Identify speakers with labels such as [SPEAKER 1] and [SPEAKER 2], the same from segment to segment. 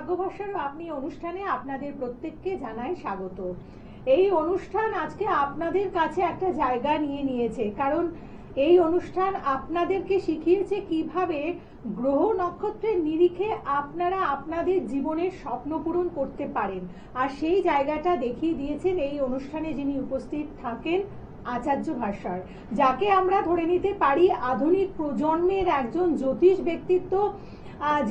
[SPEAKER 1] ভাগ্যভাস্কর আপনি অনুষ্ঠানে আপনাদের প্রত্যেককে জানাই স্বাগত। এই অনুষ্ঠান আজকে আপনাদের কাছে একটা জায়গা নিয়ে নিয়েছে, কারণ এই অনুষ্ঠান আপনাদেরকে শিখিয়েছে কিভাবে গ্রহ নক্ষত্রের নিরিখে আপনারা আপনাদের জীবনের স্বপ্ন পূরণ করতে পারেন। আর সেই জায়গাটা দেখিয়ে দিয়েছেন এই অনুষ্ঠানে যিনি উপস্থিত থাকেন, আচার্য ভাস্কর, যাকে আমরা ধরে নিতে পারি আধুনিক প্রজন্মের একজন জ্যোতিষ ব্যক্তিত্ব,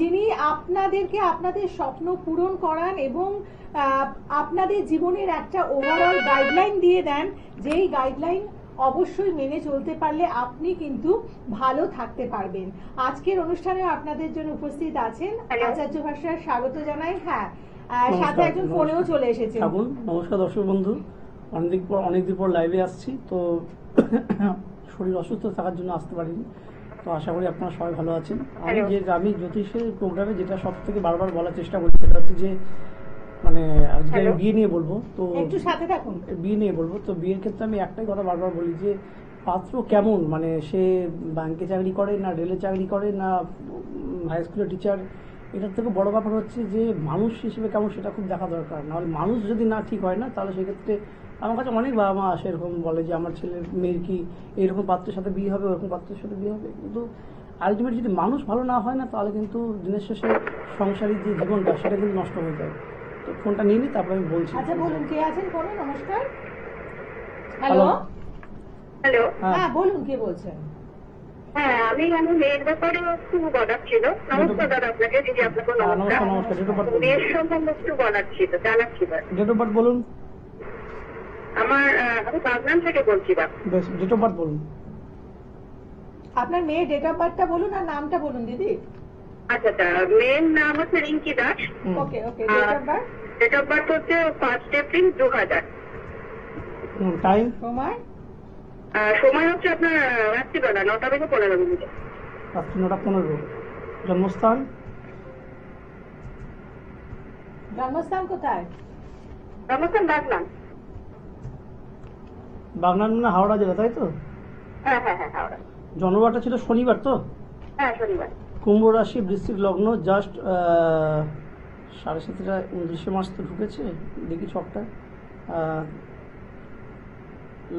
[SPEAKER 1] যিনি আপনাদেরকে আপনাদের স্বপ্ন পূরণ করান এবং আপনাদের জীবনের একটা ওভারঅল গাইডলাইন দিয়ে দেন, যেই গাইডলাইন অবশ্যই মেনে চলতে পারলে আপনি কিন্তু ভালো থাকতে পারবেন। আজকের অনুষ্ঠানে আপনাদের জন্য উপস্থিত আছেন আচার্য ভাস্কর, স্বাগত জানাই। হ্যাঁ, সাথে একজন ফোনেও চলে এসেছে।
[SPEAKER 2] নমস্কার দর্শক বন্ধু, অনেকদিন পর লাইভে আসছি, তো শরীর অসুস্থ থাকার জন্য আসতে পারিনি। তো আশা করি আপনারা সবাই ভালো আছেন। আমি জ্যোতিষের প্রোগ্রামে যেটা সব থেকে বারবার বলার চেষ্টা করি সেটা হচ্ছে যে মানে আজকে আমি বিয়ে নিয়ে বলবো, তো
[SPEAKER 1] একটু সাথে থাকুন।
[SPEAKER 2] বিয়ে নিয়ে বলবো, তো বিয়ের ক্ষেত্রে আমি একটাই কথা বারবার বলি যে পাত্র কেমন, মানে সে ব্যাংকে চাকরি করে না রেলে চাকরি করে না হাই স্কুলের টিচার, এটার থেকে বড় ব্যাপার হচ্ছে যে মানুষ হিসেবে কেমন সেটা খুব দেখা দরকার। নাহলে মানুষ যদি না ঠিক হয় না, তাহলে সেক্ষেত্রে আমার কাছে অনেক বাবা মা আসে এরকম বলে যে আমার ছেলের মেয়ের কি এইরকম পাত্রের সাথে বিয়ে হবে, ওরকম পাত্রের সাথে বিয়ে হবে, কিন্তু আলটিমেট যদি মানুষ ভালো না হয় না, তাহলে কিন্তু দিনের শেষে সংসারের যে জীবনটা সেটা কিন্তু নষ্ট হয়ে যায়। তো ফোনটা নিয়ে নিই, তারপরে আমি বলছি।
[SPEAKER 1] আচ্ছা বলুন, কে আছেন ফোনে? নমস্কার। হ্যালো
[SPEAKER 3] হ্যালো,
[SPEAKER 1] হ্যাঁ বলুন, কে বলছেন?
[SPEAKER 3] হ্যাঁ আমি মেয়ের ব্যাপারে একটু বলার ছিল। নমস্কার দাদা আপনাকে, দিদি আপনাকে নমস্কার। বিয়ের সম্বন্ধে একটু বলার ছিল, জানার ছিল।
[SPEAKER 2] ডেট অফ বার্থ বলুন।
[SPEAKER 3] আমি বাগনান থেকে বলছি।
[SPEAKER 2] বেশ, ডেট অফ বার্থ বলুন।
[SPEAKER 1] আপনার মেয়ের ডেট অফ বার্থটা বলুন আর নামটা বলুন দিদি।
[SPEAKER 3] আচ্ছা, মেয়ের নাম হচ্ছে Rinki Das.
[SPEAKER 1] Okay okay, date of birth?
[SPEAKER 3] Date of birth হচ্ছে 1 এপ্রিল 2000।
[SPEAKER 2] টাইম?
[SPEAKER 3] সময় হচ্ছে আপনার রাত্রিবেলা 9টা থেকে 15 মিনিট।
[SPEAKER 2] রাত্রি 9টা 15। জন্মস্থান?
[SPEAKER 1] জন্মস্থান কোথায়?
[SPEAKER 3] জন্মস্থান বাগনান।
[SPEAKER 2] বাগনান মানে হাওড়া জেলা, তাই তো?
[SPEAKER 3] হ্যাঁ হ্যাঁ হ্যাঁ, হাওড়া।
[SPEAKER 2] জন্মবারটা ছিল শনিবার তো?
[SPEAKER 3] হ্যাঁ, শনিবার।
[SPEAKER 2] কুম্ভ রাশি, বৃশ্চিক লগ্ন, জাস্ট 7:30 29 মাস তো ঢুকেছে, দেখি ছকটা।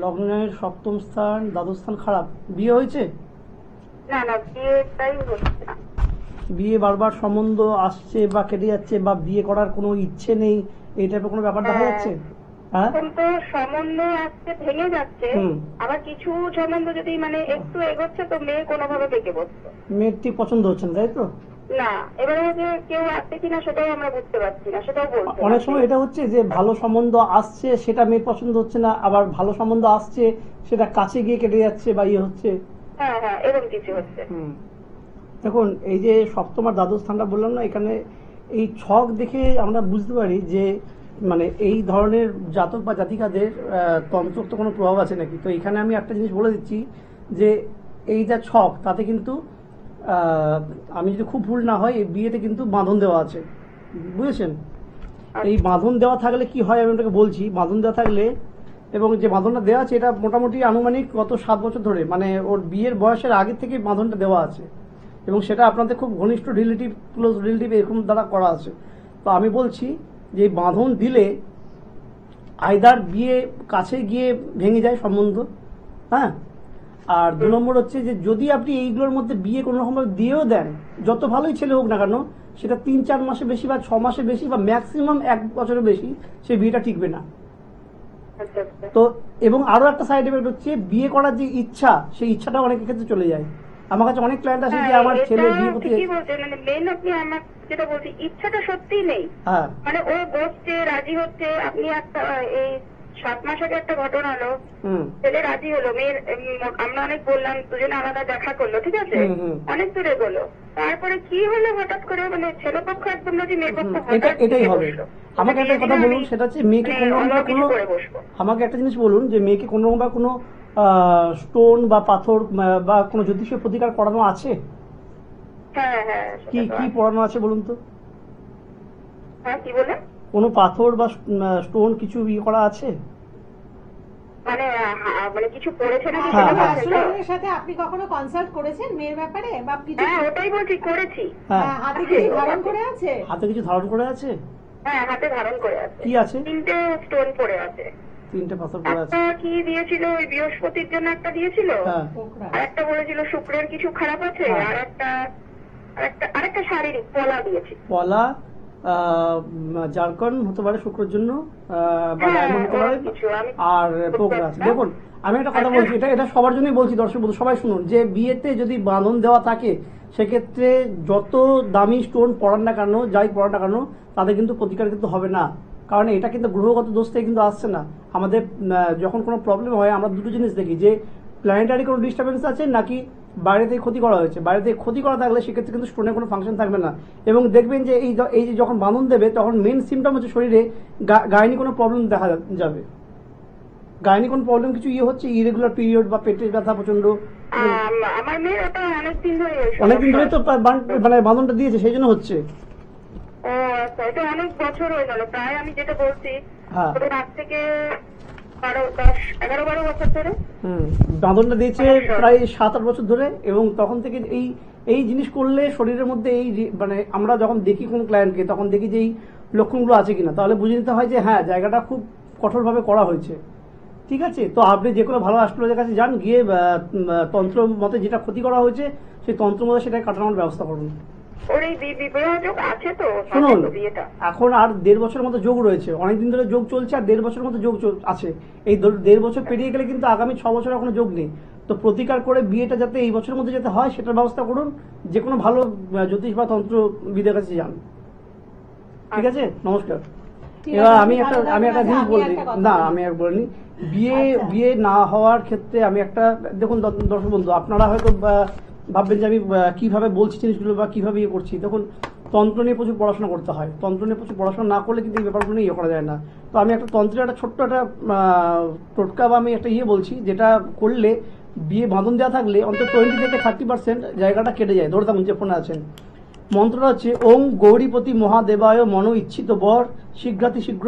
[SPEAKER 2] লগ্নের সপ্তম স্থান, দ্বাদশ স্থান খারাপ। বিয়ে হয়েছে?
[SPEAKER 3] না না, বিয়েটাই হচ্ছে না।
[SPEAKER 2] বিয়ে বারবার সম্বন্ধ আসছে বা কেটে যাচ্ছে, বা বিয়ে করার কোনো ইচ্ছে নেই, এই টাইপের কোনো ব্যাপার দেখা যাচ্ছে? হ্যাঁ,
[SPEAKER 3] কিন্তু সম্বন্ধ আসছে, ভেঙে যাচ্ছে। আবার কিছু সম্বন্ধ যদি একটু এগোচ্ছে, তো মেয়ে কোনোভাবে বেঁকে বসছে।
[SPEAKER 2] মেয়ের ঠিক পছন্দ হচ্ছে না, তাই তো?
[SPEAKER 3] না, এবারে যে কেউ আসছে কিনা সেটাও আমরা বুঝতে পারছি না, সেটাও বলছে।
[SPEAKER 2] অনেক সময় এটা হচ্ছে যে ভালো সম্বন্ধ আসছে, সেটা মেয়ের পছন্দ হচ্ছে না, আবার ভালো সম্বন্ধ আসছে সেটা কাছে গিয়ে কেটে যাচ্ছে বা ইয়ে হচ্ছে।
[SPEAKER 3] হ্যাঁ হ্যাঁ, এরকম কিছু হচ্ছে।
[SPEAKER 2] দেখুন, এই যে সপ্তম আর দ্বাদশ স্থানটা বললাম না, এখানে এই ছক দেখে আমরা বুঝতে পারি যে মানে এই ধরনের জাতক বা জাতিকাদের তন্ত্রোক্ত কোনো প্রভাব আছে নাকি। তো এখানে আমি একটা জিনিস বলে দিচ্ছি যে এই যা ছক, তাতে কিন্তু আমি যদি খুব ভুল না হয়, এই বিয়েতে কিন্তু বাঁধন দেওয়া আছে, বুঝেছেন? এই বাঁধন দেওয়া থাকলে কি হয় আমি আপনাকে বলছি। বাঁধন দেওয়া থাকলে, এবং যে বাঁধনটা দেওয়া আছে এটা মোটামুটি আনুমানিক গত 7 বছর ধরে, মানে ওর বিয়ের বয়সের আগে থেকে বাঁধনটা দেওয়া আছে, এবং সেটা আপনাদের খুব ঘনিষ্ঠ রিলেটিভ, ক্লোজ রিলেটিভ এরকম দ্বারা করা আছে। তো আমি বলছি যে বাঁধন দিলে আইদার বিয়ে কাছে গিয়ে ভেঙে যায় সম্বন্ধ, হ্যাঁ, আর 2 নম্বর হচ্ছে যে যদি আপনি এইগুলোর মধ্যে বিয়ে কোনো রকম দিয়েও দেন, যত ভালোই ছেলে হোক না কেন, সেটা 3-4 মাসে বেশি বা 6 মাসে বেশি বা ম্যাক্সিমাম 1 বছরের বেশি সেই বিয়েটা টিকবে না। তো এবং আরো একটা সাইড এফেক্ট হচ্ছে, বিয়ে করার যে ইচ্ছা, সেই ইচ্ছাটা অনেকের ক্ষেত্রে চলে যায়। আমার কাছে অনেক ক্লায়েন্ট আসে যে আমার ছেলে বিয়ে করতে,
[SPEAKER 3] যেটা বলছি, ইচ্ছাটা সত্যিই নেই।
[SPEAKER 2] হ্যাঁ,
[SPEAKER 3] ও বসছে, রাজি হচ্ছে। আপনি এই 7 মাস আগে একটা ঘটনা হলো, ছেলে রাজি হলো, মেয়ের আমরা অনেক বললাম, দুজনে আলাদা দেখা করলো, ঠিক আছে, অনেক দূরে গেলো। তারপরে কি হলো হঠাৎ করে, ছেলে পক্ষ একদম রাজি, মেয়ে পক্ষ
[SPEAKER 2] এটাই হবে। আমাকে একটা কথা বলুন, সেটা হচ্ছে মেয়েকে কোনো আমাকে একটা জিনিস বলুন যে মেয়েকে কোনো রকম বা কোনো স্টোন বা পাথর বা কোনো জ্যোতিষীয় প্রতিকার পড়ানো আছে?
[SPEAKER 3] হ্যাঁ হ্যাঁ,
[SPEAKER 2] কি কি পড়ানো আছে বলুন তো?
[SPEAKER 3] হ্যাঁ, কি বলে?
[SPEAKER 2] কোনো পাথর বা স্টোন কিছু ইয়ে করা আছে?
[SPEAKER 3] মানে মানে কিছু করেছে না
[SPEAKER 2] হ্যাঁ,
[SPEAKER 3] সেটা বলছেন তো?
[SPEAKER 1] অ্যাস্ট্রোলজারের সাথে আপনি কখনো কনসাল্ট করেছেন মেয়ের ব্যাপারে বা কিছু?
[SPEAKER 3] হ্যাঁ ওটাই বলছি, করেছি।
[SPEAKER 2] হ্যাঁ,
[SPEAKER 1] হাতে কিছু ধারণ করে আছে?
[SPEAKER 2] হাতে কিছু ধারণ করে আছে?
[SPEAKER 3] হ্যাঁ হাতে ধারণ করে আছে।
[SPEAKER 2] কি আছে?
[SPEAKER 3] 3টে স্টোন পড়ে আছে।
[SPEAKER 2] 3টে পাথর পড়ে আছে।
[SPEAKER 3] একটা কি দিয়েছিল, ওই বৃহস্পতির জন্য একটা দিয়েছিল,
[SPEAKER 2] হ্যাঁ,
[SPEAKER 3] আর একটা বলেছিল শুক্রের কিছু খারাপ আছে,
[SPEAKER 2] হ্যাঁ।
[SPEAKER 3] আরেকটা শারীরিক পলা দিয়েছি।
[SPEAKER 2] পলা, জারকন হতে পারে শুক্রের জন্য, বা
[SPEAKER 3] হ্যাঁ,
[SPEAKER 2] ডায়মন্ড হতে পারে,
[SPEAKER 3] ওরকম কিছু আমি
[SPEAKER 2] আর পোকরা আছে। দেখুন আমি একটা কথা বলছি, এটা সবার জন্যই বলছি, দর্শক বন্ধু সবাই শুনুন, যে বিয়েতে যদি বাঁধন দেওয়া থাকে সেক্ষেত্রে যত দামি স্টোন পড়ান না কেন, যাই পড়ান না কেন, তাদের কিন্তু প্রতিকার কিন্তু হবে না। কারণ এটা কিন্তু গ্রহগত দোষ থেকে কিন্তু আসছে না। আমাদের যখন কোনো প্রবলেম হয় আমরা দুটো জিনিস দেখি, যে প্ল্যানেটারি কোনো ডিস্টারবেন্স আছে নাকি বাইরে থেকে ক্ষতি করা হয়েছে। বাইরে থেকে ক্ষতি করা থাকলে সেক্ষেত্রে কিন্তু স্টোনের কোনো ফাংশন থাকবে না। এবং দেখবেন যে এই যে যখন বাঁধন দেবে তখন মেন সিমটম হচ্ছে শরীরে গাইনি কোনো প্রবলেম দেখা যাবে। গাইনি কোনো প্রবলেম কিছু হচ্ছে, ইরেগুলার পিরিয়ড বা পেটে ব্যথা প্রচন্ড,
[SPEAKER 3] আমার মেয়ের ওটা অনেকদিন ধরে
[SPEAKER 2] অনেকদিন ধরে তো মানে বাঁধনটা দিয়েছে সেই জন্য হচ্ছে।
[SPEAKER 3] ও আচ্ছা, এটা অনেক বছর হয়ে গেল প্রায়, আমি যেটা বলছি
[SPEAKER 2] হ্যাঁ,
[SPEAKER 3] ওটা আজ থেকে 11-12 বছর ধরে।
[SPEAKER 2] বাঁধনটা দিয়েছে প্রায় 7-8 বছর ধরে। এবং তখন থেকে এই জিনিস করলে শরীরের মধ্যে মানে আমরা যখন দেখি কোন ক্লায়েন্টকে তখন দেখি যে এই লক্ষণগুলো আছে কিনা, তাহলে বুঝে নিতে হয় যে হ্যাঁ জায়গাটা খুব কঠোরভাবে করা হয়েছে। ঠিক আছে, তো আপনি যে কোনো ভালো অ্যাস্ট্রোলজারের কাছে যান, গিয়ে তন্ত্র মতে যেটা ক্ষতি করা হয়েছে সেই তন্ত্র মতে সেটা কাটানোর ব্যবস্থা করুন।
[SPEAKER 3] ওর এই বিবাহযোগ আছে তো?
[SPEAKER 2] শুনুন,
[SPEAKER 3] বিয়েটা
[SPEAKER 2] এখন আর 1.5 বছরের মতো যোগ রয়েছে, অনেকদিন ধরে যোগ চলছে, আর 1.5 বছরের মতো যোগ আছে। এই 1.5 বছর পেরিয়ে গেলে কিন্তু আগামী 6 বছর এখনো যোগ নেই। তো প্রতিকার করে বিয়েটা যাতে এই বছরের মধ্যে যাতে হয় সেটার ব্যবস্থা করুন। যে কোনো ভালো জ্যোতিষ বা তন্ত্রবিদের কাছে যান। ঠিক আছে, নমস্কার। এবার আমি একটা জিনিস বলছি, না আমি আর বলিনি, বিয়ে না হওয়ার ক্ষেত্রে আমি একটা, দেখুন দর্শক বন্ধু, আপনারা হয়তো ভাববেন যে আমি কিভাবে বলছি জিনিসগুলো বা কিভাবে ইয়ে করছি। দেখুন, তন্ত্র নিয়ে প্রচুর পড়াশোনা করতে হয়। তন্ত্র নিয়ে প্রচুর পড়াশোনা না করলে কিন্তু এই ব্যাপারগুলো নিয়ে ইয়ে করা যায় না। তো আমি একটা তন্ত্রের একটা ছোট্ট একটা টোটকা বা আমি একটা বলছি, যেটা করলে বিয়ে বাঁধন দেওয়া থাকলে অন্তত 20 থেকে 30% জায়গাটা কেটে যায়। ধরে থাকুন যে ফোনে আছেন, মন্ত্রটা হচ্ছে ওং গৌরীপতি মহাদেবায় মনো ইচ্ছিত বর শীঘ্রাতি শীঘ্র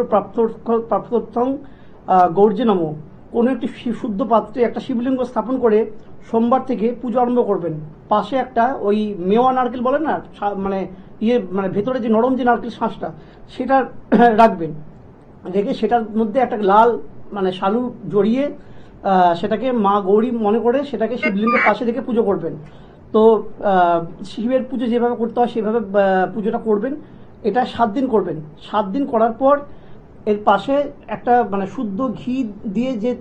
[SPEAKER 2] প্রাপ্তর্থং গৌর্যে নমঃ। কোনো একটি শুদ্ধ পাত্রে একটা শিবলিঙ্গ স্থাপন করে সোমবার থেকে পুজো আরম্ভ করবেন। পাশে একটা ওই মেওয়া নারকেল বলে না, মানে মানে ভেতরে যে নরম যে নারকেল শাঁসটা সেটা রাখবেন। রেখে সেটার মধ্যে একটা লাল মানে শালু জড়িয়ে সেটাকে মা গৌরী মনে করে সেটাকে শিবলিঙ্গের পাশে রেখে পুজো করবেন। তো শিবের পুজো যেভাবে করতে হয় সেভাবে পুজোটা করবেন। এটা 7 দিন করবেন। 7 দিন করার পর এর পাশে একটা মানে শুদ্ধ ঘি দিয়ে যে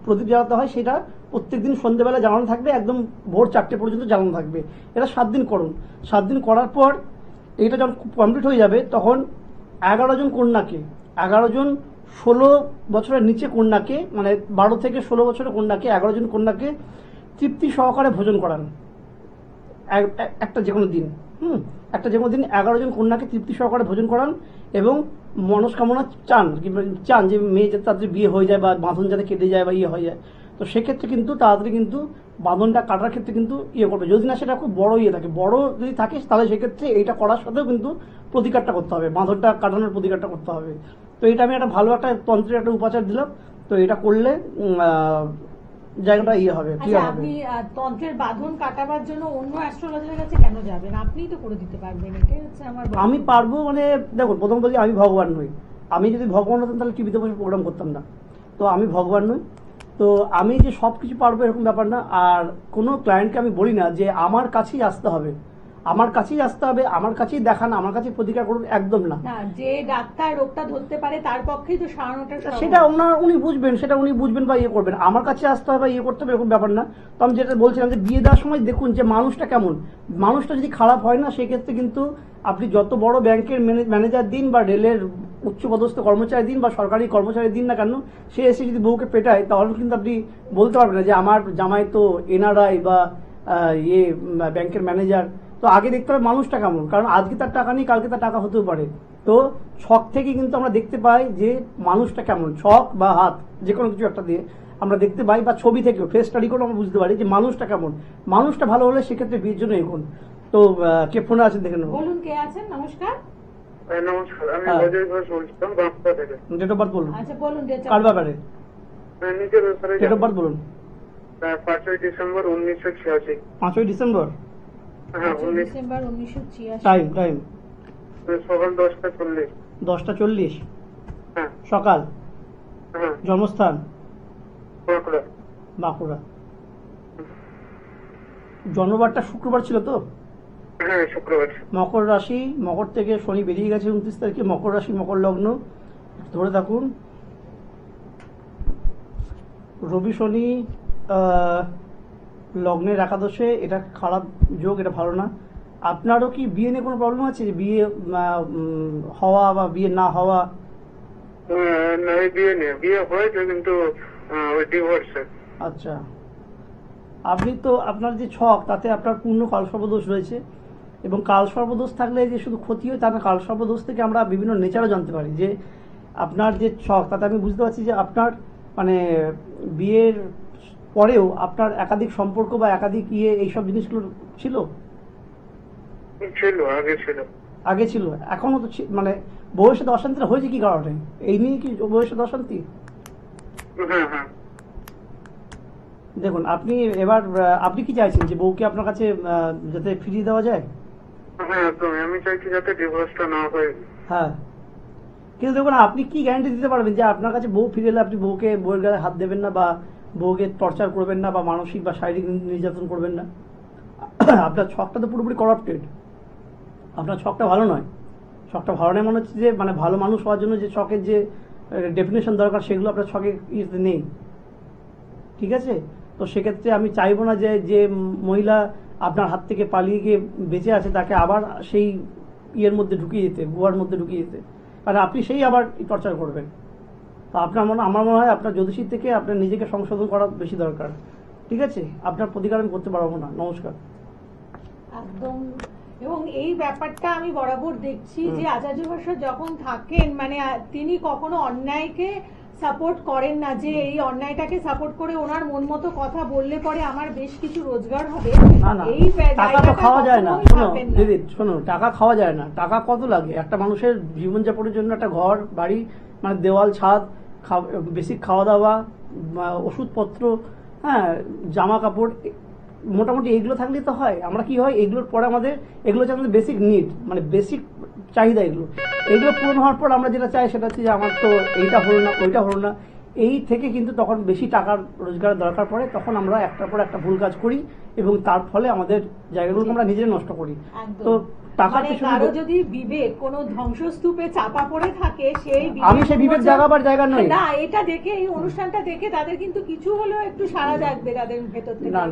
[SPEAKER 2] প্রদীপ জ্বালাতে হয় সেটা প্রত্যেকদিন সন্ধ্যেবেলা জ্বালানো থাকবে, একদম ভোর 4টে পর্যন্ত জ্বালানো থাকবে। এটা 7 দিন করুন। 7 দিন করার পর এটা যখন কমপ্লিট হয়ে যাবে তখন 11 জন কন্যাকে, 11 জন 16 বছরের নিচে কন্যাকে, মানে 12 থেকে 16 বছরের কন্যাকে, 11 জন কন্যাকে তৃপ্তি সহকারে ভোজন করান একটা যে কোনো দিন। একটা যে কোনো দিন 11 জন কন্যাকে তৃপ্তি সহকারে ভোজন করান এবং মনস্কামনা চান যে মেয়ে যাতে তাদের বিয়ে হয়ে যায় বা বাঁধন যাতে কেটে যায় বা হয়ে যায়। তো সেক্ষেত্রে কিন্তু তাড়াতাড়ি কিন্তু বাঁধনটা কাটার ক্ষেত্রে কিন্তু করবে। যদি না সেটা খুব বড় থাকে, বড় যদি থাকে তাহলে সেক্ষেত্রে এইটা করার সাথেও কিন্তু প্রতিকারটা করতে হবে, বাঁধনটা কাটানোর প্রতিকারটা করতে হবে। তো এটা আমি একটা ভালো একটা তন্ত্রের একটা উপাচার দিলাম। তো এটা করলে জায়গাটা হবে, ক্লিয়ার হবে।
[SPEAKER 1] আপনি তন্ত্রের বাঁধন কাটাবার জন্য অন্য অ্যাস্ট্রোলজারের কাছে কেন যাবেন? আপনিই তো করে দিতে পারবেন। এটাই হচ্ছে আমার।
[SPEAKER 2] আমি পারবো মানে দেখুন, প্রথম বলি আমি ভগবান নই। আমি যদি ভগবান হতাম তাহলে টিভিতে বসে প্রোগ্রাম করতাম না। তো আমি ভগবান নই। তো আমি যে সব কিছু পারবো এরকম ব্যাপার না। আর কোনো ক্লায়েন্টকে আমি বলি না যে আমার কাছেই আসতে হবে, আমার কাছেই আসতে হবে, আমার কাছেই দেখান, আমার কাছে প্রতিকার করুন, একদম না।
[SPEAKER 1] যে ডাক্তার রোগটা ধরতে পারে তার পক্ষেই তো সারানোটা,
[SPEAKER 2] সেটা উনি বুঝবেন, সেটা উনি বুঝবেন বা করবেন। আমার কাছে আসতে হবে বা করতে হবে এরকম ব্যাপার না। তো আমি যেটা বলছিলাম যে বিয়ে দেওয়ার সময় দেখুন যে মানুষটা কেমন। মানুষটা যদি খারাপ হয় না সেক্ষেত্রে কিন্তু আপনি যত বড় ব্যাংকের ম্যানেজার দিন বা রেলের উচ্চপদস্থ কর্মচারী দিন বা সরকারি কর্মচারী দিন না কেন, সে এসে যদি বউকে পেটায় তাহলে কিন্তু আপনি বলতে পারবেন না যে আমার জামাই তো এনআরআই বা ব্যাংকের ম্যানেজার। তো আগে দেখতে হবে মানুষটা কেমন, কারণ আজকে তার টাকা নেই, কালকে তার টাকা হতেও পারে। তো ছক থেকে কিন্তু আমরা দেখতে পাই যে মানুষটা কেমন, ছক বা হাত যে কোনো কিছু একটা দিয়ে আমরা দেখতে পাই, বা ছবি থেকেও ফেস স্টাডি করে আমরা বুঝতে পারি যে মানুষটা কেমন। মানুষটা ভালো হলে সেক্ষেত্রে বিয়ের জন্য এগোন। তো কে ফোনে আছেন দেখে নেব।
[SPEAKER 1] বলুন, কে আছেন? নমস্কার।
[SPEAKER 3] নমস্কার, আমি অজয় ঘোষ বলছিলাম বাঁকুড়া থেকে।
[SPEAKER 2] ডেট অফ বার্থ বলুন।
[SPEAKER 1] আচ্ছা বলুন,
[SPEAKER 2] কার ব্যাপারে?
[SPEAKER 3] নিজের ব্যাপারে
[SPEAKER 2] ডেট অফ বার্থ বলুন।
[SPEAKER 3] 5ই ডিসেম্বর 1986।
[SPEAKER 2] 5ই ডিসেম্বর।
[SPEAKER 3] হ্যাঁ, 19
[SPEAKER 1] ডিসেম্বর 1986।
[SPEAKER 2] টাইম
[SPEAKER 3] সকাল 10টা 40।
[SPEAKER 2] 10টা 40
[SPEAKER 3] হ্যাঁ
[SPEAKER 2] সকাল।
[SPEAKER 3] হ্যাঁ,
[SPEAKER 2] জন্মস্থান
[SPEAKER 3] বাঁকুড়া।
[SPEAKER 2] বাঁকুড়া। জন্মবারটা শুক্রবার ছিল তো?
[SPEAKER 3] হ্যাঁ, শুক্রবার।
[SPEAKER 2] মকর রাশি, মকর থেকে শনি বেরিয়ে গেছে 29 তারিখে। মকর রাশি, মকর লগ্ন, ধরে থাকুন। রবি শনি লগ্নের একাদশে, এটা খারাপ যোগ, এটা ভালো না। আপনারও কি বিয়ে নিয়ে কোনো প্রবলেম আছে? বিয়ে হওয়া বা বিয়ে না হওয়া?
[SPEAKER 3] না, বিয়ে নেই, বিয়ে হয়েছে কিন্তু ওই ডিভোর্সে।
[SPEAKER 2] আচ্ছা, আপনি তো আপনার যে ছক তাতে আপনার পূর্ণ কালসর্পদোষ রয়েছে, এবং কালসর্পদোষ থাকলে যে শুধু ক্ষতি হয় তা না, কালসর্পদোষ থেকে আমরা বিভিন্ন নেচারও জানতে পারি। যে আপনার যে ছক তাতে আমি বুঝতে পারছি যে আপনার মানে বিয়ের পরেও আপনার একাধিক সম্পর্ক বা একাধিক এইসব জিনিসগুলো ছিল। আগে ছিল, এখনো তো মানে বউয়ের সাথে অশান্তিটা হয়েছে কি কারণে? এই নিয়ে কি বউয়ের সাথে অশান্তি? দেখুন, আপনি এবার আপনি কি চাইছেন যে বউকে আপনার কাছে যাতে ফিরিয়ে দেওয়া যায়?
[SPEAKER 3] হ্যাঁ, আমি চাইছি যাতে ডিভোর্সটা না হয়।
[SPEAKER 2] হ্যাঁ, কিন্তু দেখুন, আপনি কি গ্যারান্টি দিতে পারবেন যে আপনার কাছে বউ ফিরে এলে আপনি বউয়ের গায়ে হাত দেবেন না, বা বউকে টর্চার করবেন না, বা মানসিক বা শারীরিক নির্যাতন করবেন না? আপনার ছকটা তো পুরোপুরি করাপ্টেড। আপনার ছকটা ভালো নয়। ছকটা ভালো নয় মনে হচ্ছে যে মানে ভালো মানুষ হওয়ার জন্য যে ছকের যে ডেফিনেশন দরকার সেগুলো আপনার ছকে নেই। ঠিক আছে, তো সেক্ষেত্রে আমি চাইবো না যে মহিলা আপনার হাত থেকে পালিয়ে গিয়ে বেঁচে আছে তাকে আবার সেই ইয়ের মধ্যে ঢুকিয়ে যেতে, গুহার মধ্যে ঢুকিয়ে যেতে, কারণ আপনি সেই আবার টর্চার করবেন। তো আমার মনে হয় আপনার জ্যোতিষীর থেকে আপনার নিজেকে সংশোধন করা বেশি দরকার। ঠিক আছে, আপনার প্রতিকার আমি করতে পারবো না। নমস্কার।
[SPEAKER 1] একদম। এবং এই ব্যাপারটা আমি বরাবর দেখছি যে আচার্য ভাস্কর যখন থাকেন মানে তিনি কখনো অন্যায়কে সাপোর্ট করেন না, যে এই অন্যায়টাকে সাপোর্ট করে ওনার মন মতো কথা বললে পরে আমার বেশ কিছু রোজগার হবে।
[SPEAKER 2] এই টাকা তো খাওয়া যায় না। শোনো দিদি, শোনো, টাকা খাওয়া যায় না। টাকা কত লাগে একটা মানুষের জীবনযাপনের জন্য? একটা ঘর বাড়ি, মানে দেওয়াল ছাদ, বেসিক খাওয়া দাওয়া, ওষুধপত্র, হ্যাঁ, জামা কাপড়, মোটামুটি এইগুলো থাকলেই তো হয়। আমরা কি হয়, এগুলোর পরে এগুলো হচ্ছে আমাদের বেসিক নিড, মানে বেসিক চাহিদা। এগুলো পূরণ হওয়ার পর আমরা যেটা চাই সেটা হচ্ছে যে আমার তো এইটা হলো না, ওইটা হলো না। এই থেকে কিন্তু তখন বেশি টাকার রোজগারের দরকার পড়ে, তখন আমরা একটার পর একটা ভুল কাজ করি এবং তার ফলে আমাদের জায়গাগুলোকে আমরা নিজেরাই নষ্ট করি। তো টাকার পিছনে
[SPEAKER 1] যদি বিবেক কোনো ধ্বংসস্তূপে চাপা পড়ে থাকে,
[SPEAKER 2] আমি সেই বিবেক জাগাবার জায়গা নই
[SPEAKER 1] না। এটা দেখে, এই অনুষ্ঠানটা দেখে তাদের কিন্তু কিছু হলেও একটু সাড়া জাগবে তাদের ভেতর থেকে।
[SPEAKER 2] না,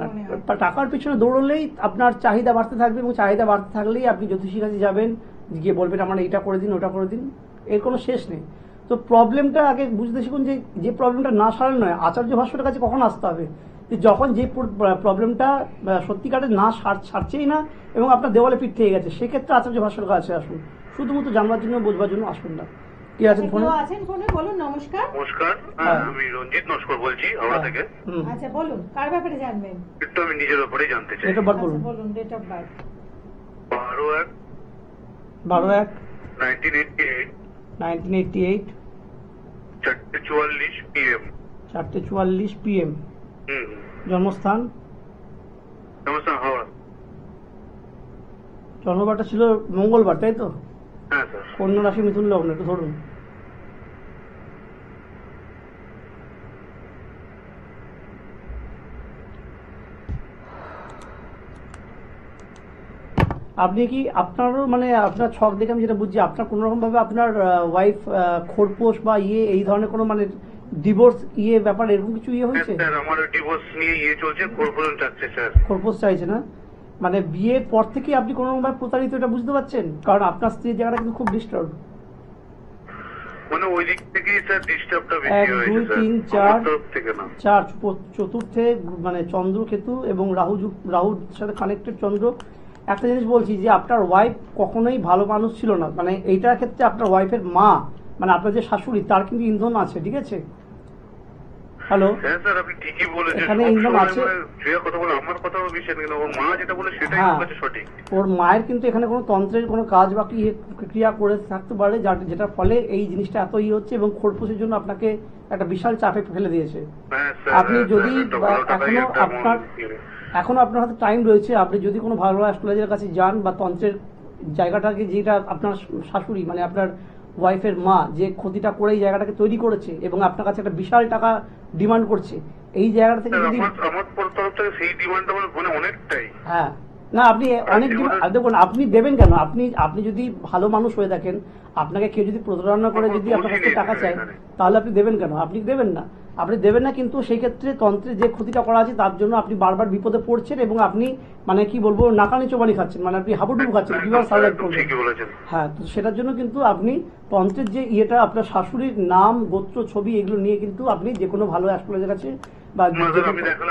[SPEAKER 2] টাকার পিছনে দৌড়লেই আপনার চাহিদা বাড়তে থাকবে, এবং চাহিদা বাড়তে থাকলেই আপনি জ্যোতিষীর কাছে যাবেন, গিয়ে বলবেন আমার এইটা করে দিন, ওটা করে দিন, এর কোনো শেষ নেই। তো প্রবলেমটা আগে বুঝতে শিখুন যে প্রবলেমটা না সারানো নয়, আচার্য ভাস্করের কাছে কখন আসতে হবে, যে যখন যে প্রবলেমটা সত্যিকারের না সারছেই না এবং আপনার দেওয়ালে পিঠ থেকে গেছে, সেক্ষেত্রে আচার্য ভাস্করের কাছে আসুন। শুধুমাত্র জানবার জন্য, বোঝবার জন্য আসুন না। কি আছেন ফোনে?
[SPEAKER 1] বলুন। নমস্কার।
[SPEAKER 3] নমস্কার, আমি রঞ্জিত নস্কর বলছি, হাওড়া থেকে।
[SPEAKER 1] আচ্ছা, বলুন, কার ব্যাপারে জানবেন?
[SPEAKER 3] একটু আমি নিজের ব্যাপারে জানতে চাই।
[SPEAKER 2] ডেট অফ বার্থ বলুন।
[SPEAKER 1] বলুন, date of birth.
[SPEAKER 3] 12/1/1988।
[SPEAKER 2] 1988।
[SPEAKER 3] 4:44 PM।
[SPEAKER 2] 4:44 PM। জন্মস্থান?
[SPEAKER 3] হাওড়া।
[SPEAKER 2] জন্মবারটা ছিল মঙ্গলবার, তাই তো?
[SPEAKER 3] হ্যাঁ স্যার।
[SPEAKER 2] কন্যা রাশি, মিথুন লগ্ন, একটু ধরুন। আপনি কি আপনারও মানে আপনার ছক দেখে আমি যেটা বুঝছি, আপনার কোনো রকম ভাবে আপনার ওয়াইফ খোরপোশ বা এই ধরনের কোনো মানে ডিভোর্স ব্যাপার এরকম কিছু হয়েছে?
[SPEAKER 3] স্যার, আমার ডিভোর্স নিয়ে চলছে, খোরপোশ চাচ্ছে স্যার।
[SPEAKER 2] খোরপোশ চাইছে না, মানে বিয়ের পর থেকে আপনি কোনো রকম ভাবে প্রতারিত, এটা বুঝতে পারছেন? কারণ আপনার স্ত্রীর জায়গাটা কিন্তু খুব ডিস্টার্ব।
[SPEAKER 3] মানে ওই দিক থেকেই স্যার ডিস্টার্বটা বেশি হয়েছে।
[SPEAKER 2] 1 2 3 4 চতুর্থে মানে চন্দ্র কেতু এবং রাহুর সাথে কানেক্টেড চন্দ্র। একটা জিনিস বলছি যে আপনার ওয়াইফ কখনোই ভালো মানুষ ছিল না, মানে এইটার ক্ষেত্রে আপনার ওয়াইফের মা, মানে আপনার যে শাশুড়ি, তার কিন্তু ইন্ধন আছে। ঠিক আছে, হ্যালো,
[SPEAKER 4] হ্যাঁ স্যার আপনি ঠিকই বলেছেন,
[SPEAKER 2] এখানে ইন্ধন আছে।
[SPEAKER 4] যে কথা বলে আমার কথা বিষয় কিন্তু ওর মা যেটা বলে সেটাই
[SPEAKER 2] হ্যাঁ।
[SPEAKER 4] আমার কাছে সঠিক।
[SPEAKER 2] ওর মায়ের কিন্তু এখানে কোনো তন্ত্রের কোনো কাজ বা ক্রিয়া করে থাকতে পারে যেটার ফলে এই জিনিসটা এত হচ্ছে এবং খোরপোশের জন্য আপনাকে একটা বিশাল চাপে ফেলে দিয়েছে।
[SPEAKER 4] হ্যাঁ স্যার,
[SPEAKER 2] আপনি যদি এখনো আপনার হাতে টাইম রয়েছে, আপনি যদি কোনো ভালো অ্যাস্ট্রোলজারের কাছে যান বা তন্ত্রের জায়গাটাকে, যেটা আপনার শাশুড়ি মানে আপনার ওয়াইফের মা যে ক্ষতিটা করে এই জায়গাটাকে তৈরি করেছে এবং আপনার কাছে একটা বিশাল টাকা ডিমান্ড করছে, এই জায়গাটা থেকে যদি
[SPEAKER 4] আমার তরফ থেকে সেই ডিমান্ডটা মানে অনেকটাই।
[SPEAKER 2] হ্যাঁ, না আপনি অনেক দেখুন, আপনি দেবেন কেন? আপনি যদি ভালো মানুষ হয়ে থাকেন, আপনাকে কেউ যদি প্রতারণা করে যদি আপনার কাছে টাকা চায়, তাহলে আপনি দেবেন কেন? আপনি দেবেন না, কিন্তু সেই ক্ষেত্রে তন্ত্রে যে ক্ষতিটা করা আছে তার জন্য আপনি বারবার বিপদে পড়ছেন এবং আপনি মানে কি বলবো নাকানি চোবানি খাচ্ছেন, মানে আপনি হাবুডুবু খাচ্ছেন, বিবার সার্ভাইভ করবেন। হ্যাঁ, তো সেটার জন্য কিন্তু আপনি তন্ত্রের যে ইয়েটা আপনার শাশুড়ির নাম, গোত্র, ছবি এগুলো নিয়ে কিন্তু আপনি যে কোনো ভালো অ্যাস্ট্রোলজার কাছে বা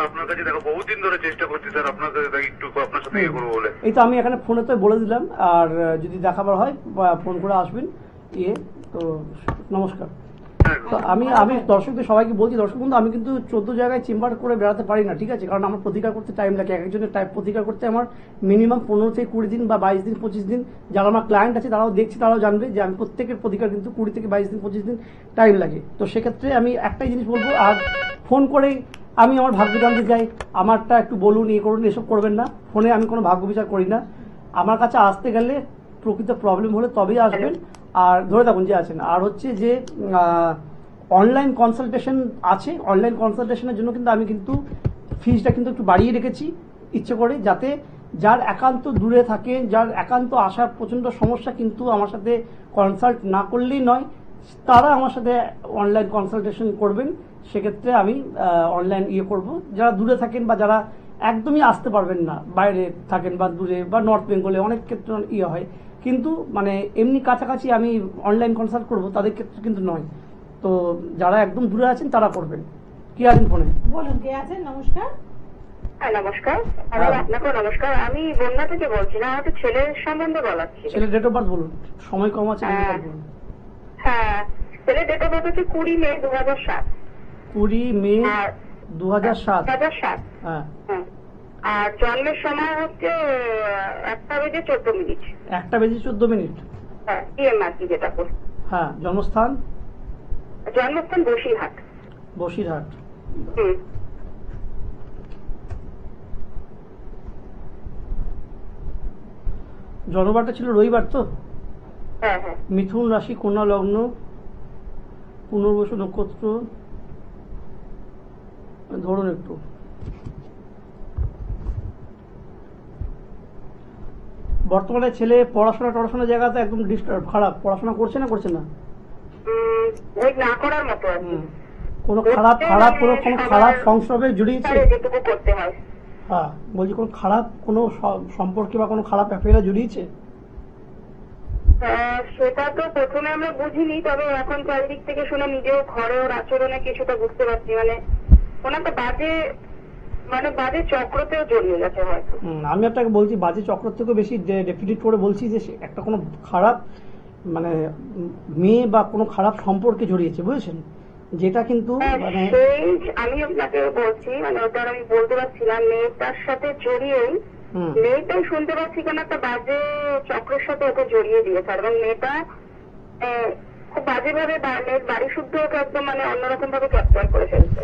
[SPEAKER 4] আপনার কাছে দেখো বহুদিন ধরে চেষ্টা করছি স্যার, আপনার কাছে একটু আপনার সাথে ইয়ে করবো বলে।
[SPEAKER 2] এই তো আমি এখানে ফোনে তো বলে দিলাম, আর যদি দেখাবার হয় ফোন করে আসবেন তো নমস্কার। তো আমি দর্শকদের সবাইকে বলছি, দর্শক বন্ধু, আমি কিন্তু 14 জায়গায় চেম্বার করে বেড়াতে পারি না, ঠিক আছে? কারণ আমার প্রতিকার করতে টাইম লাগে, একজনের প্রতিকার করতে আমার মিনিমাম 15 থেকে 20 দিন বা 22 দিন 25 দিন। যারা আমার ক্লায়েন্ট আছে তারাও দেখছি, তারাও জানবে যে আমি প্রত্যেকের প্রতিকার কিন্তু 20 থেকে 22 দিন 25 দিন টাইম লাগে। তো সেক্ষেত্রে আমি একটাই জিনিস বলবো, আর ফোন করে আমি আমার ভাগ্য জানতে চাই, আমারটা একটু বলুন, করুন, এসব করবেন না। ফোনে আমি কোনো ভাগ্য বিচার করি না। আমার কাছে আসতে গেলে প্রকৃত প্রবলেম হলে তবেই আসবেন, আর ধরে থাকুন যে আছেন। আর হচ্ছে যে অনলাইন কনসালটেশন আছে, অনলাইন কনসালটেশনের জন্য কিন্তু আমি কিন্তু ফিজটা কিন্তু একটু বাড়িয়ে রেখেছি ইচ্ছে করে, যাতে যার একান্ত দূরে থাকে, যার একান্ত আসার প্রচণ্ড সমস্যা, কিন্তু আমার সাথে কনসাল্ট না করলেই নয়, তারা আমার সাথে অনলাইন কনসালটেশন করবেন। সেক্ষেত্রে আমি অনলাইন করব। যারা দূরে থাকেন বা যারা একদমই আসতে পারবেন না, বাইরে থাকেন বা দূরে বা নর্থ বেঙ্গলে অনেক ক্ষেত্রে হয়, কিন্তু মানে এমনি কাছাকাছি আমি অনলাইন কনসাল্ট করব, তাদের ক্ষেত্রে কিন্তু নয়। তো যারা একদম দূরে আছেন তারা করবেন। কি আছেন ফোনে?
[SPEAKER 1] বলুন, কে আছেন? নমস্কার।
[SPEAKER 3] হ্যাঁ নমস্কার, আপনাকেও নমস্কার। আমি বন্যা থেকে বলছি, না আমাদের ছেলের সম্বন্ধে বলার ছিল।
[SPEAKER 2] ছেলের ডেট অফ বার্থ বলুন, সময় কম আছে।
[SPEAKER 3] হ্যাঁ, ছেলের ডেট অফ বার্থ হচ্ছে 20 মে 2007।
[SPEAKER 2] 20 মে 2007।
[SPEAKER 3] হ্যাঁ, আর জন্মের সময় হচ্ছে 1:14।
[SPEAKER 2] 1:14।
[SPEAKER 3] হ্যাঁ, পিএম আর কি যেটা করে।
[SPEAKER 2] হ্যাঁ, জন্মস্থান
[SPEAKER 3] বসিরহাট।
[SPEAKER 2] জন্মবারটা ছিল রবিবার তো?
[SPEAKER 3] হ্যাঁ।
[SPEAKER 2] মিথুন রাশি, কন্যা লগ্ন, পুনর্বসু নক্ষত্র। ধরুন একটু বর্তমানে ছেলে পড়াশোনা জায়গাতে একদম ডিস্টার্ব, খারাপ। পড়াশোনা করছে না
[SPEAKER 3] না করার মতো আর কি।
[SPEAKER 2] কোনো খারাপ সংস্রবে জড়িয়েছে? হ্যাঁ, বলছি কোনো খারাপ কোনো সম্পর্কে বা কোনো খারাপ অ্যাফেয়ারে জড়িয়েছে?
[SPEAKER 3] সেটা তো প্রথমে আমরা বুঝিনি, তবে এখন চারিদিক থেকে শুনে নিজেও ঘরে ওর আচরণে কিছুটা বুঝতে পারছি, মানে ওনাকে বাজে চক্রতেও জড়িয়ে গেছে হয়তো।
[SPEAKER 2] আমি আপনাকে বলছি, বাজে চক্র থেকে বেশি ডেফিনেট করে বলছি যে একটা কোনো খারাপ মানে মেয়ে বা কোনো খারাপ সম্পর্কে জড়িয়েছে, বুঝেছেন? যেটা কিন্তু মানে
[SPEAKER 3] আমি আপনাকে বলছি, মানে ওটা আমি বলতে পারছিলাম, মেয়েটার সাথে জড়িয়েই মেয়েটাই শুনতে পাচ্ছি কেন একটা বাজে চক্রের সাথে ওকে জড়িয়ে দিয়েছে, এবং মেয়েটা খুব বাজেভাবে বাড়ি শুদ্ধ ওকে একদম মানে অন্যরকম ভাবে ক্যাপচার করে ফেলছে।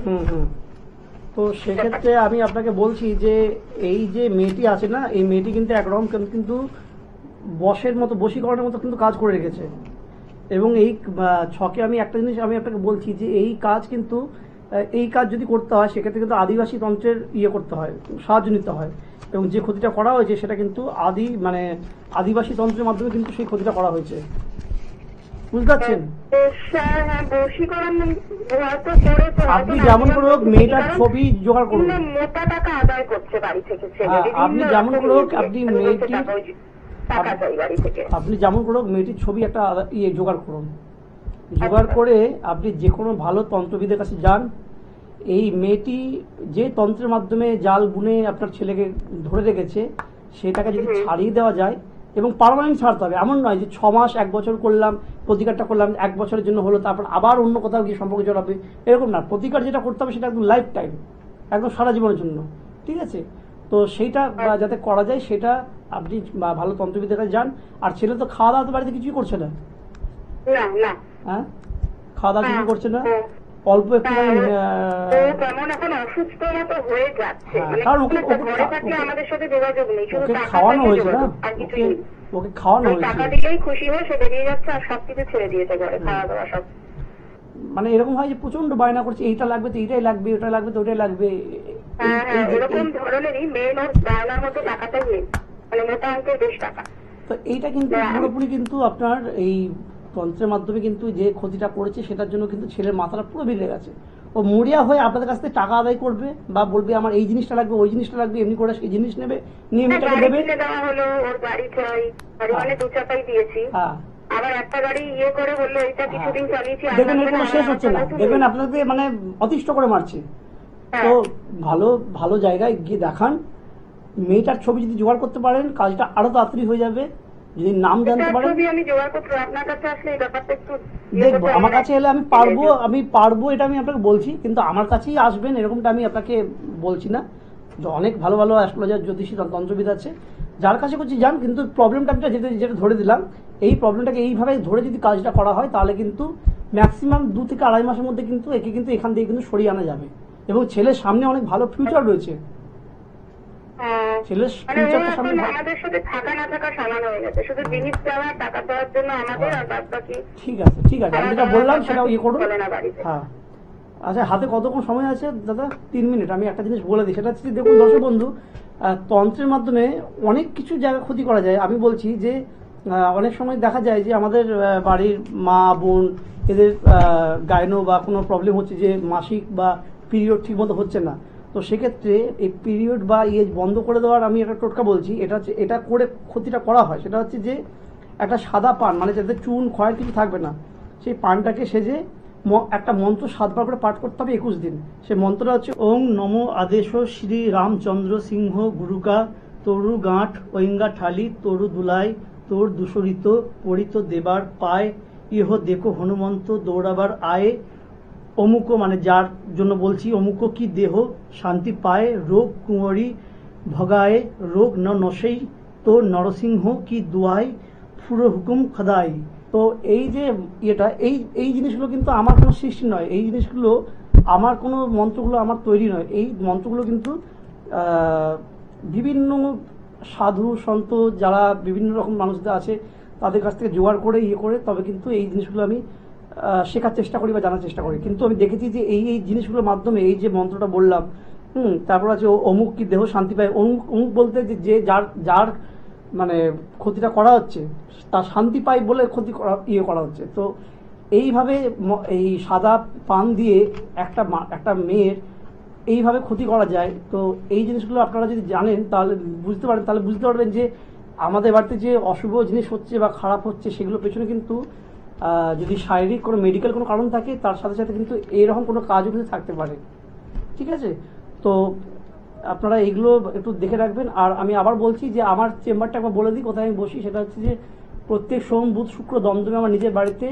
[SPEAKER 2] তো সেক্ষেত্রে আমি আপনাকে বলছি যে এই যে মেয়েটি আছে না, এই মেয়েটি কিন্তু একরকম কিন্তু বশীকরণের মতো কিন্তু কাজ করে রেখেছে। এবং এই ছকে আমি একটা জিনিস আমি আপনাকে বলছি যে এই কাজ যদি করতে হয় সেক্ষেত্রে কিন্তু আদিবাসী তন্ত্রের করতে হয়, সাহায্য নিতে হয়। এবং যে ক্ষতিটা করা হয়েছে সেটা কিন্তু আদিবাসী তন্ত্রের মাধ্যমে কিন্তু সেই ক্ষতিটা করা হয়েছে, বুঝতে পারছেন? আপনি যেমন করে হোক মেয়েটার ছবি জোগাড় করুন,
[SPEAKER 3] মোটা টাকা আদায় করছে বাড়ি থেকে।
[SPEAKER 2] আপনি যেমন করে হোক মেয়েটির ছবি একটা জোগাড় করুন। জোগাড় করে আপনি যে কোনো ভালো তন্ত্রবিদের কাছে যান। এই মেয়েটি যে তন্ত্রের মাধ্যমে জাল বুনে আপনার ছেলেকে ধরে রেখেছে সেটাকে যদি ছাড়িয়ে দেওয়া যায় এবং পার্মানেন্ট ছাড়তে হবে। এমন নয় যে 6 মাস 1 বছর করলাম, প্রতিকারটা করলাম 1 বছরের জন্য হলো, তারপর আবার অন্য কোথাও গিয়ে সম্পর্ক জড়াবে, এরকম না। প্রতিকার যেটা করতে হবে সেটা একদম লাইফ টাইম, একদম সারা জীবনের জন্য, ঠিক আছে? তো সেইটা যাতে করা যায় সেটা আপনি ভালো তন্ত্রবিদের কাছে যান। আর ছেলে তো খাওয়া দাওয়া তো বাড়িতে কিছুই করছে না, হ্যাঁ? খাওয়া দাওয়া কিছু করছে না, অল্প একটু খাওয়ানো হয়েছে না, ওকে খাওয়ানো হয়েছে। মানে এরকম হয় যে প্রচন্ড বায়না করছে, এইটা লাগবে তো এইটাই লাগবে, ওটা লাগবে তো ওটাই লাগবে,
[SPEAKER 3] এরকম ধরনেরই মেন ওর বায়নার মধ্যে টাকাটাই মানে মোটা অঙ্কের বেশ টাকা।
[SPEAKER 2] তো এইটা কিন্তু পুরোপুরি কিন্তু আপনার এই তন্ত্রের মাধ্যমে কিন্তু যে ক্ষতিটা করেছে সেটার জন্য কিন্তু ছেলের মাথাটা পুরো বিগড়ে গেছে। ও মরিয়া হয়ে আপনাদের কাছ থেকে টাকা আদায় করবে বা বলবে আমার এই জিনিসটা লাগবে, ওই জিনিসটা লাগবে, এমনি করে সেই জিনিস নেবে, নিয়ে মেয়েটাকে দেবে।
[SPEAKER 3] ওর গাড়ি চাই, গাড়ি মানে 2 চাকাই দিয়েছি, আবার একটা গাড়ি করে বললো এটা কিছুদিন চালিয়েছি,
[SPEAKER 2] দেখবেন এর কোনো শেষ হচ্ছে না, দেখবেন আপনাদের মানে অতিষ্ঠ করে মারছে। তো ভালো ভালো জায়গায় গিয়ে দেখান, মেয়েটার ছবি যদি জোগাড় করতে পারেন কাজটা আরো তাড়াতাড়ি হয়ে যাবে। যদি নাম জানতে পারেন, দেখবো আমার কাছে এলে আমি পারবো এটা আমি আপনাকে বলছি, কিন্তু আমার কাছেই আসবেন এরকমটা আমি আপনাকে বলছি না। অনেক ভালো ভালো অ্যাস্ট্রোলজার জ্যোতিষী তন্ত্রবিদ আছে, যার কাছে করছি যান, কিন্তু প্রবলেমটা যেটা ধরে দিলাম, এই প্রবলেমটাকে এইভাবে ধরে যদি কাজটা করা হয় তাহলে কিন্তু ম্যাক্সিমাম 2 থেকে 2.5 মাসের মধ্যে কিন্তু একে কিন্তু এখান থেকে কিন্তু সরিয়ে আনা যাবে। এবং ছেলের সামনে অনেক ভালো ফিউচার রয়েছে, ছেলের ফিউচারটা সামনে।
[SPEAKER 3] আমাদের সাথে থাকা না থাকা সমান হয়ে গেছে, শুধু জিনিস দেওয়া টাকা দেওয়ার জন্য আমাদের, আর বাদ বাকি
[SPEAKER 2] ঠিক আছে আমি যেটা বললাম সেটা করুন। হ্যাঁ আচ্ছা, হাতে কতক্ষণ সময় আছে দাদা? 3 মিনিট। আমি একটা জিনিস বলে দিই, সেটা হচ্ছে দেখুন দর্শক বন্ধু, তন্ত্রের মাধ্যমে অনেক কিছু জায়গা ক্ষতি করা যায়। আমি বলছি যে অনেক সময় দেখা যায় যে আমাদের বাড়ির মা বোন এদের গাইনো বা কোনো প্রবলেম হচ্ছে, যে মাসিক বা পিরিয়ড ঠিক মতো হচ্ছে না, তো সেক্ষেত্রে এই পিরিয়ড বা বন্ধ করে দেওয়ার আমি একটা টোটকা বলছি। এটা করে ক্ষতিটা করা হয়, সেটা হচ্ছে যে একটা সাদা পান, মানে যাতে চুন ক্ষয়ের কিছু থাকবে না, সেই পানটাকে সেজে একটা মন্ত্র 7 বার করে পাঠ করতে হবে 21 দিন। সেই মন্ত্রটা হচ্ছে ওং নমো আদেশ শ্রী রামচন্দ্র সিংহ গুরুকা তরু গাঁঠ ঐঙ্গা ঠালি তরু দুলাই তোর দূষরিত পরিত দেবার পায় ইহ দেখো হনুমন্ত দৌড়াবার আয়ে অমুক, মানে যার জন্য বলছি, অমুক কি দেহ শান্তি পায় রোগ কুঁয়রি ভগায় রোগ ন নশেই তো নরসিংহ কি দুয়াই ফুরো হুকুম খদাই। তো এই যে এই জিনিসগুলো কিন্তু আমার কোনো সৃষ্টি নয়, এই জিনিসগুলো আমার কোনো মন্ত্রগুলো আমার তৈরি নয়, এই মন্ত্রগুলো কিন্তু বিভিন্ন সাধু সন্ত যারা বিভিন্ন রকম মানুষদের আছে তাদের কাছ থেকে জোগাড় করে করে তবে কিন্তু এই জিনিসগুলো আমি শেখার চেষ্টা করি বা জানার চেষ্টা করি। কিন্তু আমি দেখেছি যে এই জিনিসগুলোর মাধ্যমে, এই যে মন্ত্রটা বললাম, তারপর আছে অমুক কি দেহ শান্তি পায়, অমুক বলতে যে যার মানে ক্ষতিটা করা হচ্ছে তার শান্তি পায় বলে ক্ষতি করা হচ্ছে। তো এইভাবে এই সাদা পান দিয়ে একটা মেয়ের এইভাবে ক্ষতি করা যায়। তো এই জিনিসগুলো আপনারা যদি জানেন তাহলে বুঝতে পারবেন যে আমাদের বাড়িতে যে অশুভ জিনিস হচ্ছে বা খারাপ হচ্ছে সেগুলো পেছনে কিন্তু যদি শারীরিক কোনো মেডিকেল কোনো কারণ থাকে তার সাথে সাথে কিন্তু এইরকম কোনো কাজও কিন্তু থাকতে পারে, ঠিক আছে? তো আপনারা এইগুলো একটু দেখে রাখবেন। আর আমি আবার বলছি যে আমার চেম্বারটা একবার বলে দিই কোথায় আমি বসি, সেটা হচ্ছে যে প্রত্যেক সোম বুধ শুক্র দমদমে আমার নিজের বাড়িতে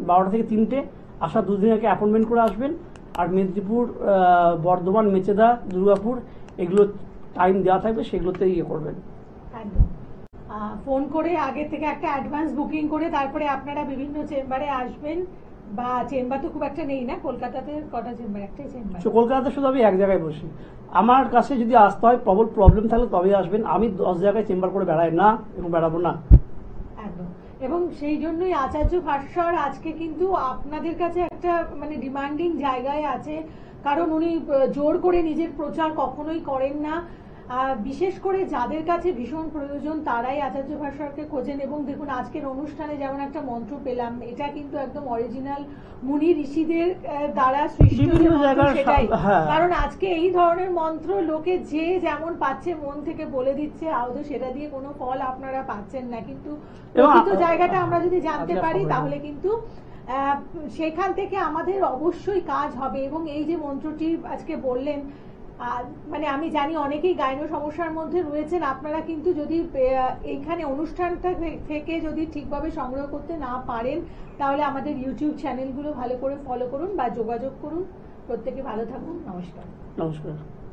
[SPEAKER 2] 12টা থেকে 3টে আসা 2 দিন আগে অ্যাপয়েন্টমেন্ট করে আসবেন। আর মেদিনীপুর, বর্ধমান, মেচেদা, দুর্গাপুর এগুলো টাইম দেওয়া থাকবে, সেগুলোতে করবেন।
[SPEAKER 1] ফোন করে আগে থেকে একটা অ্যাডভান্স বুকিং করে তারপরে আপনারা বিভিন্ন চেম্বারে আসবেন। বা চেম্বার তো খুব একটা নেই না, কলকাতাতে কটা চেম্বার? একটাই চেম্বার।
[SPEAKER 2] কলকাতাতে শুধু আমি এক জায়গায় বসি। আমার কাছে যদি আসতে হয় প্রবলেম থাকলে তবে আসবেন, আমি 10 জায়গায় চেম্বার করে বেড়াই না এবং বেড়াবো না
[SPEAKER 1] একদম। এবং সেই জন্যই আচার্য ভাস্কর আজকে কিন্তু আপনাদের কাছে একটা মানে ডিমান্ডিং জায়গায় আছে, কারণ উনি জোর করে নিজের প্রচার কখনোই করেন না। বিশেষ করে যাদের কাছে ভীষণ প্রয়োজন তারাই আচার্য ভাস্করকে খোঁজেন। এবং দেখুন আজকের অনুষ্ঠানে যেমন একটা মন্ত্র পেলাম, এটা কিন্তু একদম অরিজিনাল মুনি ঋষিদের দ্বারা সৃষ্ট, সেটাই। কারণ আজকে এই ধরনের মন্ত্র লোকে যে যেমন পাচ্ছে মন থেকে বলে দিচ্ছে, আদৌ সেটা দিয়ে কোনো ফল আপনারা পাচ্ছেন না। কিন্তু প্রকৃত জায়গাটা আমরা যদি জানতে পারি তাহলে কিন্তু সেখান থেকে আমাদের অবশ্যই কাজ হবে। এবং এই যে মন্ত্রটি আজকে বললেন, আর মানে আমি জানি অনেকেই গাইনো সমস্যার মধ্যে রয়েছেন, আপনারা কিন্তু যদি এইখানে অনুষ্ঠানটা থেকে যদি ঠিকভাবে সংগ্রহ করতে না পারেন তাহলে আমাদের ইউটিউব চ্যানেলগুলো ভালো করে ফলো করুন বা যোগাযোগ করুন। প্রত্যেকে ভালো থাকুন। নমস্কার।
[SPEAKER 2] নমস্কার।